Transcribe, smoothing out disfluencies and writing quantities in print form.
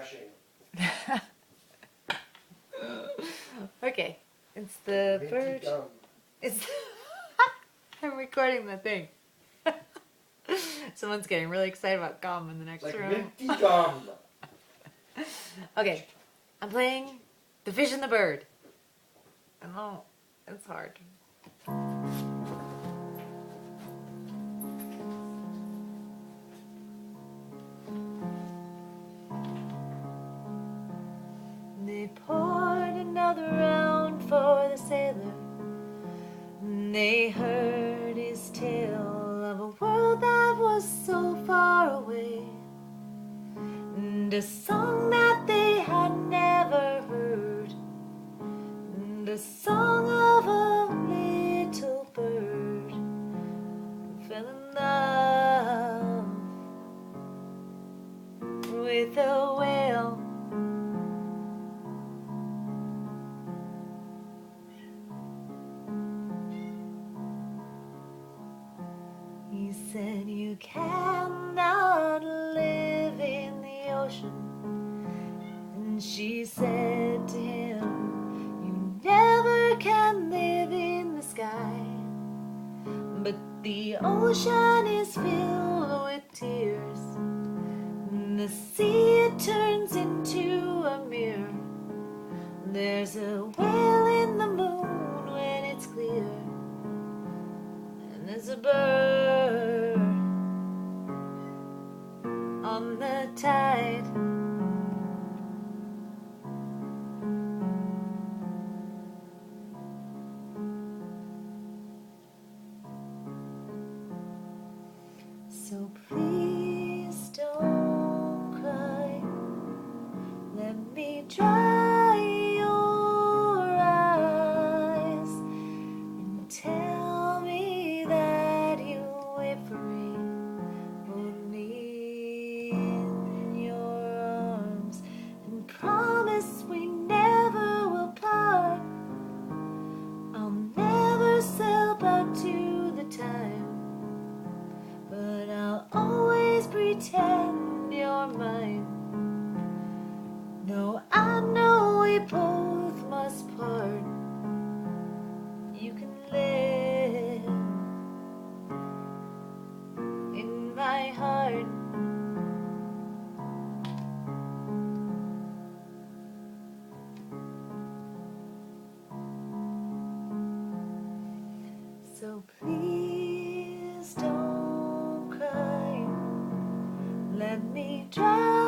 refreshing. Okay, it's the Minty bird. gum. It's. I'm recording the thing. Someone's getting really excited about gum in the next Like room. minty gum. Okay, I'm playing The Fish and the Bird. I know it's hard. They poured another round for the sailor. They heard his tale of a world that was so far away, and a song that they had never heard, and a song of a little bird who fell in love with a whale. He said, "You cannot live in the ocean." And she said to him, "You never can live in the sky. But the ocean is filled with tears, and the sea it turns into a mirror. There's a whale in the moon when it's clear, and there's a bird on the tide." So please don't cry, let me dry your eyes, and tell me that you'll wait for me. Hold me in your arms and promise we never will part. I'll never sail back to the time, but I'll always pretend you're mine. Though I know we both must part, you can live in my heart. So please don't cry, let me dry